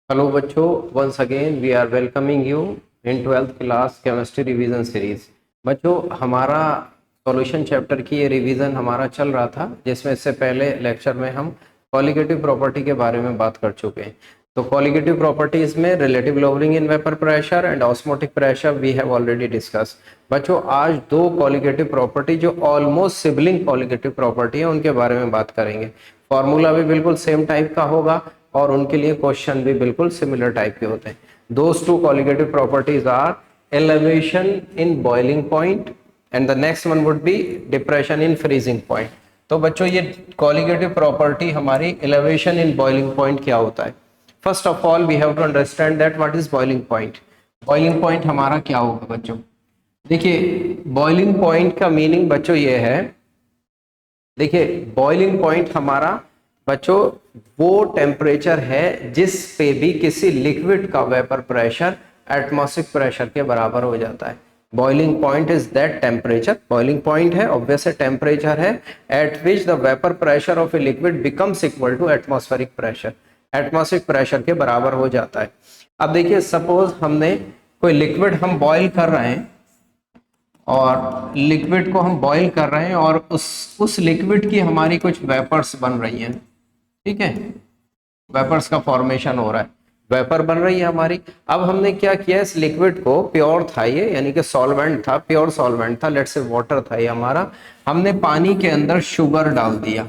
Hello बच्चों, once again we are welcoming you in 12th class chemistry revision series. बच्चों, हमारा solution chapter की ये रिवीजन हमारा चल रहा था, जिसमें इससे पहले लेक्चर में हम कॉलिगेटिव प्रॉपर्टी के बारे में बात कर चुके हैं। तो कॉलिगेटिव प्रॉपर्टीज में relative lowering in vapour pressure and osmotic pressure we have already discuss. बच्चों, आज दो कॉलिगेटिव प्रॉपर्टी जो ऑलमोस्ट सिबलिंग कॉलिगेटिव प्रॉपर्टी है उनके बारे में बात करेंगे। फॉर्मूला भी बिल्कुल सेम टाइप का होगा और उनके लिए क्वेश्चन भी बिल्कुल सिमिलर टाइप के होते हैं। Those two colligative properties are elevation in boiling point and the next one would be depression in freezing point. तो बच्चों, ये कॉलिगेटिव प्रॉपर्टी हमारी एलिवेशन इन बॉइलिंग पॉइंट क्या होता है। First of all we have to understand that what is boiling point. Boiling point हमारा क्या होगा बच्चों? देखिए, बॉइलिंग पॉइंट का मीनिंग बच्चों ये है, देखिए बॉइलिंग पॉइंट हमारा बच्चों वो टेम्परेचर है जिस पे भी किसी लिक्विड का वेपर प्रेशर एटमॉस्फेरिक प्रेशर के बराबर हो जाता है। Boiling point is that temperature. Boiling point है ऑब्वियस टेम्परेचर है at which the vapour pressure of a liquid becomes equal to atmospheric pressure. Atmospheric pressure के बराबर हो जाता है। अब देखिए, सपोज हमने कोई लिक्विड हम बॉइल कर रहे हैं और लिक्विड को हम बॉईल कर रहे हैं और उस लिक्विड की हमारी कुछ वेपर्स बन रही हैं। ठीक है, वेपर्स का फॉर्मेशन हो रहा है, वेपर बन रही है हमारी। अब हमने क्या किया, इस लिक्विड को, प्योर था ये, यानी कि सॉल्वेंट था, प्योर सॉल्वेंट था, लेट्स से वाटर था ये हमारा, हमने पानी के अंदर शुगर डाल दिया।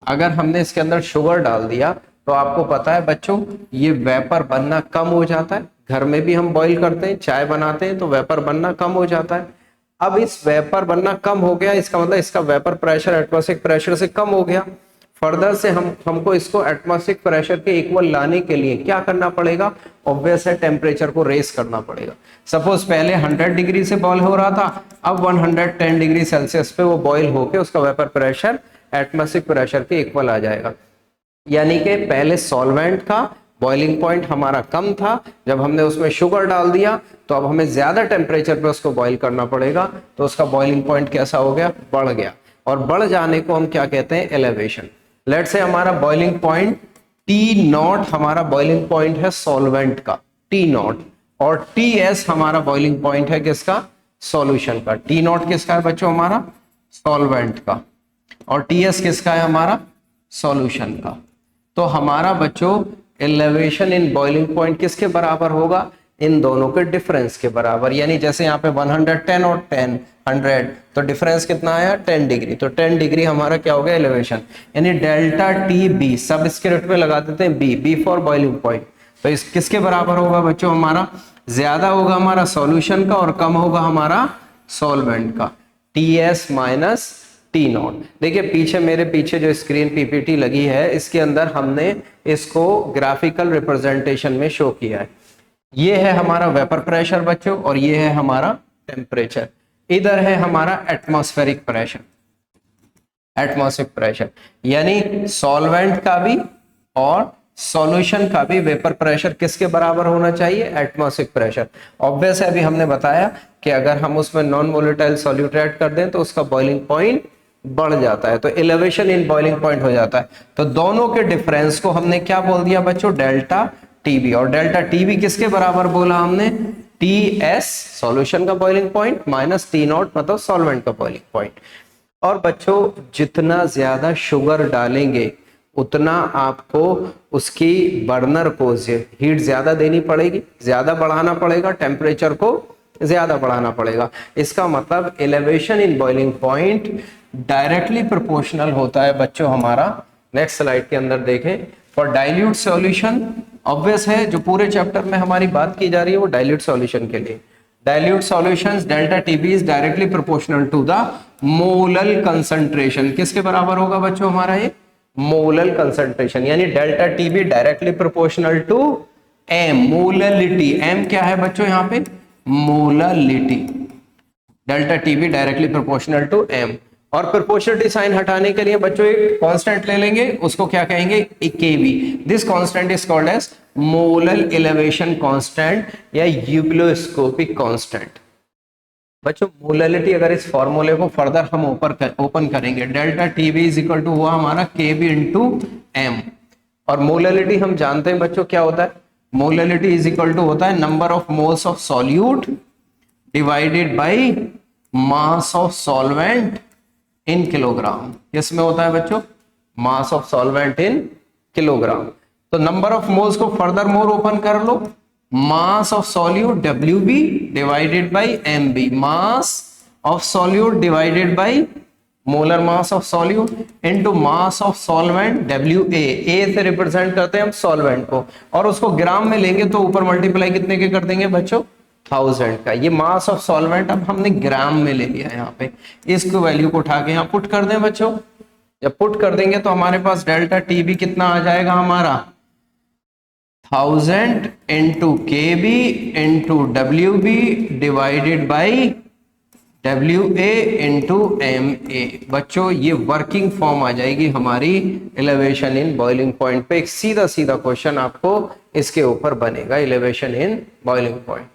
अगर हमने इसके अंदर शुगर डाल दिया तो आपको पता है बच्चों, ये वेपर बनना कम हो जाता है। घर में भी हम बॉईल करते हैं, चाय बनाते हैं तो वेपर बनना कम हो जाता है। अब इस वेपर बनना कम हो गया, इसका मतलब इसका वेपर प्रेशर एटमॉस्फेरिक प्रेशर से कम हो गया। फर्दर से हमको इसको एटमॉस्फेरिक प्रेशर के इक्वल लाने के लिए क्या करना पड़ेगा? ऑब्वियस है, टेम्परेचर को रेस करना पड़ेगा। सपोज पहले 100 डिग्री से बॉईल हो रहा था, अब 110 डिग्री सेल्सियस पे वो बॉईल होके उसका वेपर प्रेशर एटमॉस्फेरिक प्रेशर के इक्वल आ जाएगा। यानी कि पहले सॉल्वेंट का बॉइलिंग पॉइंट हमारा कम था, जब हमने उसमें शुगर डाल दिया तो अब हमें ज्यादा टेम्परेचर पे उसको बॉईल करना पड़ेगा, तो उसका बॉइलिंग पॉइंट कैसा हो गया? बढ़ गया। और बढ़ जाने को हम क्या कहते हैं? एलिवेशन। लेट से हमारा बॉइलिंग पॉइंट टी नॉट, हमारा बॉइलिंग पॉइंट है सॉल्वेंट का, टी नॉट, और टी एस हमारा बॉइलिंग पॉइंट है किसका? सॉल्यूशन का। टी नॉट किसका है बच्चों? हमारा सॉल्वेंट का। और टी एस किसका है? हमारा सॉल्यूशन का। तो हमारा बच्चों एलिवेशन इन बॉइलिंग पॉइंट किसके बराबर होगा? इन दोनों के डिफरेंस के बराबर। यानी जैसे यहाँ पे 110 और 10 100, तो डिफरेंस कितना आया? 10 डिग्री। तो 10 डिग्री हमारा क्या हो गया? एलिवेशन। यानी delta T B, subscript पे लगा देते हैं B, B for boiling point. तो इस किसके बराबर होगा बच्चों? हमारा ज्यादा होगा हमारा सॉल्यूशन का और कम होगा हमारा सॉल्वेंट का। T S minus T not. देखिए पीछे, मेरे पीछे जो स्क्रीन पीपीटी लगी है, इसके अंदर हमने इसको ग्राफिकल रिप्रेजेंटेशन में शो किया है। ये है हमारा वेपर प्रेशर बच्चों, और ये है हमारा टेम्परेचर। इधर है हमारा एटमॉस्फेरिक प्रेशर। एटमॉस्फेरिक प्रेशर यानी सॉल्वेंट का भी और सॉल्यूशन का भी वेपर प्रेशर किसके बराबर होना चाहिए? Atmospheric pressure. ऑब्वियस है, अभी हमने बताया कि अगर हम उसमें नॉन वोलेटाइल सॉल्यूट ऐड कर दें तो उसका बॉइलिंग पॉइंट बढ़ जाता है, तो एलिवेशन इन बॉइलिंग पॉइंट हो जाता है। तो दोनों के डिफरेंस को हमने क्या बोल दिया बच्चों? Delta TB. और डेल्टा टीबी किसके बराबर बोला हमने? टी एस सॉल्यूशन का boiling point minus T not मतलब सॉल्वेंट का बॉइलिंग पॉइंट। और बच्चों, जितना ज्यादा शुगर डालेंगे उतना आपको उसकी बर्नर को हीट ज्यादा देनी पड़ेगी, ज्यादा बढ़ाना पड़ेगा, टेम्परेचर को ज्यादा बढ़ाना पड़ेगा। इसका मतलब elevation in boiling point directly proportional होता है बच्चों हमारा। नेक्स्ट स्लाइड के अंदर देखें, फॉर डाइल्यूट सॉल्यूशन। ऑब्वियस है, जो पूरे चैप्टर में हमारी बात की जा रही है वो डाइल्यूट सॉल्यूशन के लिए। Dilute solutions delta TB is directly proportional to the molal concentration. किसके बराबर होगा बच्चों? हमारा ये मोलल कंसंट्रेशन। यानी delta TB directly proportional to M, molality. M क्या है बच्चों? यहाँ पे molality. Delta TB directly proportional to M. और प्रोपोर्शनलिटी साइन हटाने के लिए बच्चों एक कांस्टेंट ले लेंगे, उसको क्या कहेंगे? KV. This constant is called as molal elevation constant या यूबिलोस्कोपिक कांस्टेंट। बच्चों, मोललिटी, अगर इस फॉर्मूले को फर्दर हम ओपन करेंगे, delta TB is equal to हुआ हमारा केबी इंटू एम। और मोलैलिटी हम जानते हैं बच्चों क्या होता है, मोलैलिटी इज इक्वल टू होता है number of moles of solute divided by mass of solvent in kilogram. किसमें होता है बच्चों, mass of solvent in kilogram. तो नंबर ऑफ मोल्स को फर्दर मोर ओपन कर लो, mass of solute WB divided by MB, mass of solute divided by molar mass of solute into mass of solvent WA। A से represent करते हैं हम solvent को, और उसको ग्राम में लेंगे तो ऊपर मल्टीप्लाई कितने के कर देंगे बच्चों, 1000 का। ये मास ऑफ सॉल्वेंट अब हमने ग्राम में ले लिया है यहाँ पे, इसको वैल्यू को उठा के यहाँ पुट कर दें बच्चों। जब पुट कर देंगे तो हमारे पास डेल्टा TB कितना आ जाएगा हमारा, 1000 into KB into WB divided by WA into MA। बच्चों ये वर्किंग फॉर्म आ जाएगी हमारी एलिवेशन इन बॉइलिंग पॉइंट पे। एक सीधा सीधा क्वेश्चन आपको इसके ऊपर बनेगा, एलिवेशन इन बॉइलिंग पॉइंट।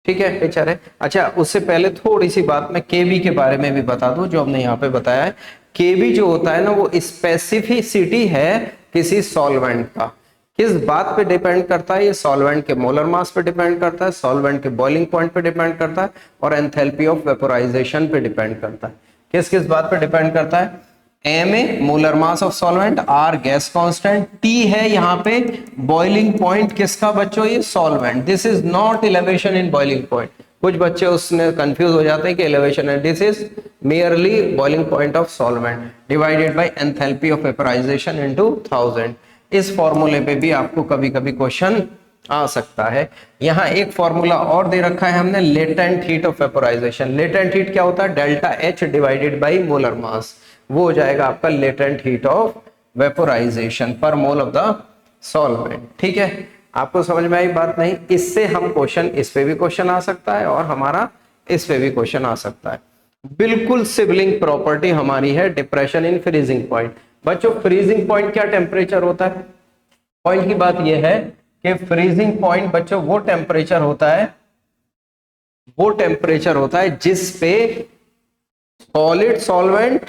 ठीक है बेचारे। अच्छा, उससे पहले थोड़ी सी बात मैं KB के बारे में भी बता दूं, जो हमने यहाँ पे बताया है। KB जो होता है ना, वो स्पेसिफिसिटी है किसी सॉल्वेंट का। किस बात पे डिपेंड करता है, ये सॉल्वेंट के मोलर मास पे डिपेंड करता है, सॉल्वेंट के बॉइलिंग पॉइंट पे डिपेंड करता है, और एंथैल्पी ऑफ वेपोराइजेशन पे डिपेंड करता है। किस किस बात पे डिपेंड करता है, MA molar mass of solvent, R gas constant, T है यहाँ पे बॉइलिंग पॉइंट किसका बच्चों, ये solvent. This is not elevation in boiling point. कुछ बच्चे उसमें कंफ्यूज हो जाते हैं कि एलिवेशन है, this is merely boiling point of solvent divided by enthalpy of vaporisation into 1000। इस फॉर्मूले पे भी आपको कभी कभी क्वेश्चन आ सकता है। यहाँ एक फॉर्मूला और दे रखा है हमने, latent heat of vaporisation. Latent heat क्या होता है, delta H divided by molar mass, वो हो जाएगा आपका लेटेंट हीट ऑफ वेपोराइजेशन पर मोल ऑफ द सॉल्वेंट। ठीक है, आपको समझ में आई बात नहीं। इससे हम क्वेश्चन, इस पे भी क्वेश्चन आ सकता है और हमारा इस पे भी क्वेश्चन आ सकता है। बिल्कुल सिबलिंग प्रॉपर्टी हमारी है डिप्रेशन इन फ्रीजिंग पॉइंट। बच्चों फ्रीजिंग पॉइंट क्या टेम्परेचर होता है, पॉइंट की बात यह है कि फ्रीजिंग पॉइंट बच्चों वो टेम्परेचर होता है जिस पे सॉलिड सॉल्वेंट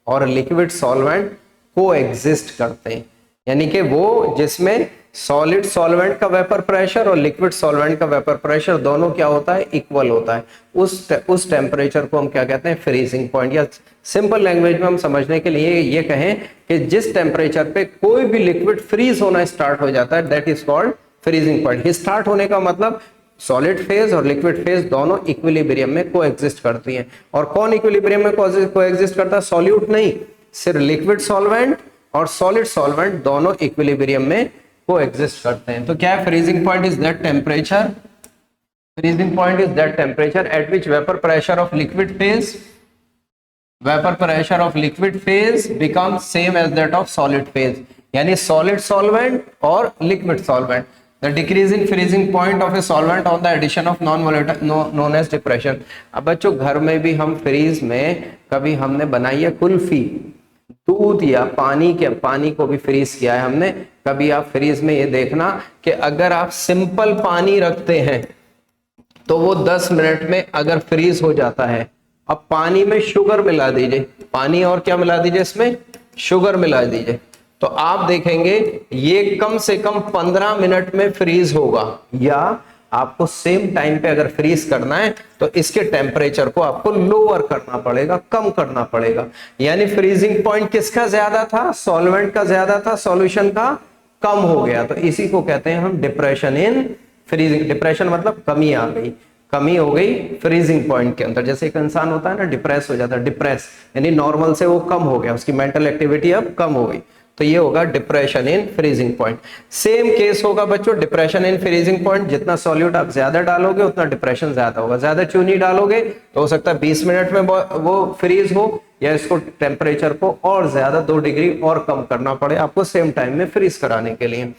और लिक्विड सॉल्वेंट को एग्जिस्ट करते हैं। यानी कि वो जिसमें सॉलिड सॉल्वेंट का वेपर प्रेशर और लिक्विड सॉल्वेंट का वेपर प्रेशर दोनों क्या होता है, इक्वल होता है। उस टेम्परेचर को हम क्या कहते हैं, फ्रीजिंग पॉइंट। या सिंपल लैंग्वेज में हम समझने के लिए ये कहें कि जिस टेम्परेचर पे कोई भी लिक्विड फ्रीज होना स्टार्ट हो जाता है, that is called freezing point. Start होने का मतलब सॉलिड फेज और लिक्विड फेज दोनों इक्विलिब्रियम में कोएग्जिस्ट करती हैं। और कौन इक्विलिब्रियम में कोएग्जिस्ट करता है, सॉल्यूट नहीं, सिर्फ लिक्विड सॉल्वेंट और सॉलिड सॉल्वेंट दोनों इक्विलिब्रियम में कोएग्जिस्ट करते हैं। तो क्या है, freezing point is that temperature, freezing point is that temperature at which vapour pressure of liquid phase become same as that of solid phase. यानी सॉलिड सॉल्वेंट और liquid solvent. The decrease in freezing point of a solvent on the addition of non-volatile known as depression। अब बच्चों घर में भी हम freeze में कभी हमने बनाई है कुल्फी, दूध या पानी को भी फ्रीज किया है हमने। कभी आप फ्रीज में ये देखना कि अगर आप सिंपल पानी रखते हैं तो वो 10 मिनट में अगर फ्रीज हो जाता है। अब पानी में शुगर मिला दीजिए, पानी और क्या मिला दीजिए, इसमें शुगर मिला दीजिए, तो आप देखेंगे ये कम से कम 15 मिनट में फ्रीज होगा। या आपको सेम टाइम पे अगर फ्रीज करना है तो इसके टेम्परेचर को आपको लोअर करना पड़ेगा, कम करना पड़ेगा। यानी फ्रीजिंग पॉइंट किसका ज्यादा था, सॉल्वेंट का ज्यादा था, सॉल्यूशन का कम हो गया। तो इसी को कहते हैं हम डिप्रेशन इन फ्रीजिंग। डिप्रेशन मतलब कमी आ गई, कमी हो गई फ्रीजिंग पॉइंट के अंदर। जैसे एक इंसान होता है ना, डिप्रेस हो जाता है, डिप्रेस यानी नॉर्मल से वो कम हो गया, उसकी मेंटल एक्टिविटी अब कम हो गई, तो ये होगा depression in freezing point. Same case होगा बच्चों डिप्रेशन इन फ्रीजिंग पॉइंट, जितना सॉल्यूट आप ज्यादा डालोगे उतना डिप्रेशन ज्यादा होगा। ज्यादा चीनी डालोगे तो हो सकता है 20 मिनट में वो फ्रीज हो, या इसको टेम्परेचर को और ज्यादा 2 डिग्री और कम करना पड़े आपको सेम टाइम में फ्रीज कराने के लिए।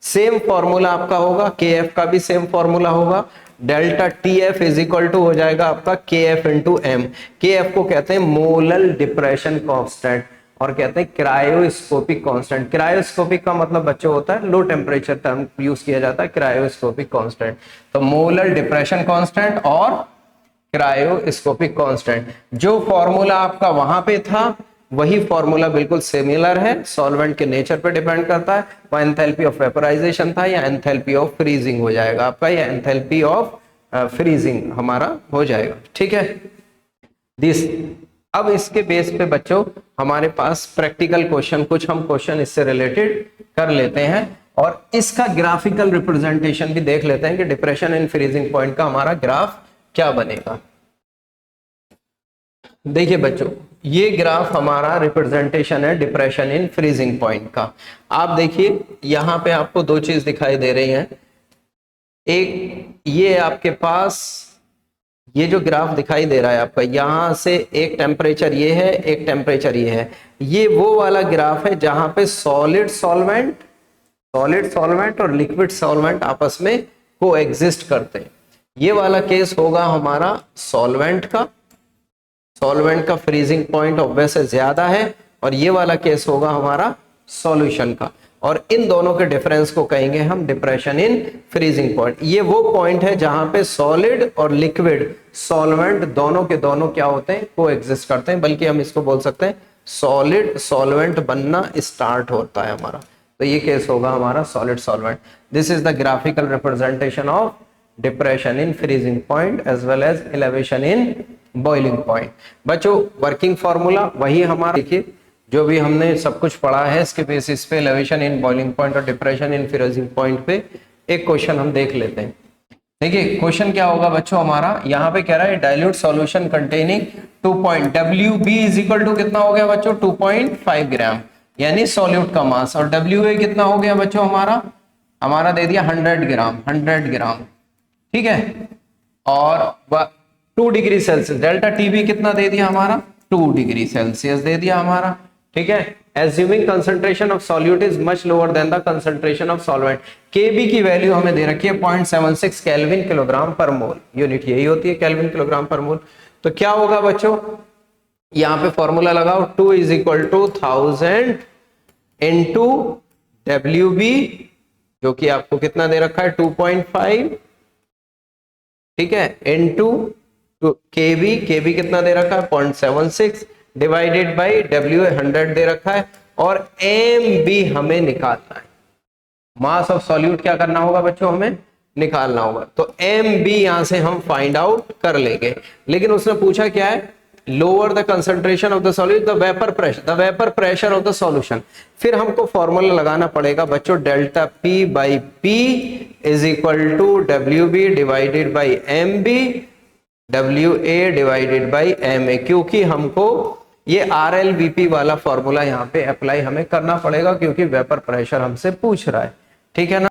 सेम फॉर्मूला आपका होगा, KF का भी सेम फॉर्मूला होगा। Delta TF is equal to हो जाएगा आपका KF इंटू M। KF को कहते हैं मोलल डिप्रेशन कांस्टेंट और कहते हैं क्रायोस्कोपिक कांस्टेंट। क्रायोस्कोपिक का मतलब बच्चों होता है लो टेम्परेचर टर्म यूज किया जाता है, क्रायोस्कोपिक कांस्टेंट। तो मोलर डिप्रेशन कांस्टेंट और क्रायोस्कोपिक कांस्टेंट। जो फॉर्मूला आपका वहां पे था वही फॉर्मूला बिल्कुल सिमिलर है, सॉल्वेंट के नेचर पे डिपेंड करता है। वह एंथैल्पी ऑफ वेपोराइजेशन था या एंथैल्पी ऑफ फ्रीजिंग हो जाएगा आपका, या एंथैल्पी ऑफ फ्रीजिंग हमारा हो जाएगा। ठीक है दिस। अब इसके बेस पे बच्चों हमारे पास प्रैक्टिकल क्वेश्चन, कुछ हम क्वेश्चन इससे रिलेटेड कर लेते हैं और इसका ग्राफिकल रिप्रेजेंटेशन भी देख लेते हैं कि डिप्रेशन इन फ्रीजिंग पॉइंट का हमारा ग्राफ क्या बनेगा। देखिए बच्चों, ये ग्राफ हमारा रिप्रेजेंटेशन है डिप्रेशन इन फ्रीजिंग पॉइंट का। आप देखिए यहां पे आपको दो चीज दिखाई दे रही हैं। एक ये आपके पास ये जो ग्राफ दिखाई दे रहा है आपका, यहां से एक टेम्परेचर ये है, एक टेम्परेचर ये है। ये वो वाला ग्राफ है जहां पे सॉलिड सॉल्वेंट और लिक्विड सॉल्वेंट आपस में को एग्जिस्ट करते हैं। ये वाला केस होगा हमारा सॉल्वेंट का फ्रीजिंग पॉइंट ऑब्वियसली ज्यादा है, और ये वाला केस होगा हमारा सॉल्यूशन का, और इन दोनों के डिफरेंस को कहेंगे हम डिप्रेशन इन फ्रीजिंग पॉइंट। ये वो पॉइंट है जहां पे सॉलिड और लिक्विड सॉल्वेंट दोनों के दोनों क्या होते हैं, को एग्जिस्ट करते हैं, बल्कि हम इसको बोल सकते हैं सॉलिड सॉल्वेंट बनना स्टार्ट होता है हमारा। तो ये केस होगा हमारा solid solvent. This is the graphical representation of depression in freezing point as well as elevation in boiling point. बच्चों वर्किंग फॉर्मूला वही हमारा, देखिए जो भी हमने सब कुछ पढ़ा है इसके बेसिस पे एलिवेशन इन बॉइलिंग पॉइंट और डिप्रेशन इन फ्रीजिंग पॉइंट पे एक क्वेश्चन हम देख लेते हैं। देखिए क्वेश्चन क्या होगा बच्चों हमारा, यहाँ पे कह रहा है dilute solution containing 2 WB is equal to कितना हो गया बच्चों 2.5 ग्राम, यानी सॉल्यूट का मास, और WA कितना हो गया बच्चों हमारा दे दिया 100 ग्राम। ठीक है, और 2 डिग्री सेल्सियस, डेल्टा टीबी कितना दे दिया हमारा 2 डिग्री सेल्सियस दे दिया हमारा। ठीक है, assuming concentration of solute is much lower than the concentration of solvent. KB की वैल्यू हमें दे रखी है 0.76 केल्विन किलोग्राम पर मोल, यूनिट यही होती है केल्विन किलोग्राम पर मोल। तो क्या होगा बच्चों, यहाँ पे फॉर्मूला लगाओ 2 is equal to 1000 into WB, जो कि आपको कितना दे रखा है 2.5, ठीक है, इंटू केबी कितना दे रखा है 0.76, डिवाइडेड बाई WA 100 दे रखा है, और MB हमें निकालना है। मास ऑफ सॉल्यूट क्या करना होगा बच्चों, हमें निकालना होगा। तो MB यहां से हम फाइंड आउट कर लेंगे, लेकिन उसने पूछा क्या है, lower the concentration of the solute the vapour pressure of the solution. फिर हमको फॉर्मूला लगाना पड़ेगा बच्चों delta P by P is equal to WB divided by MB WA divided by MA, क्योंकि हमको ये RLVP वाला फॉर्मूला यहाँ पे अप्लाई हमें करना पड़ेगा, क्योंकि वेपर प्रेशर हमसे पूछ रहा है। ठीक है ना।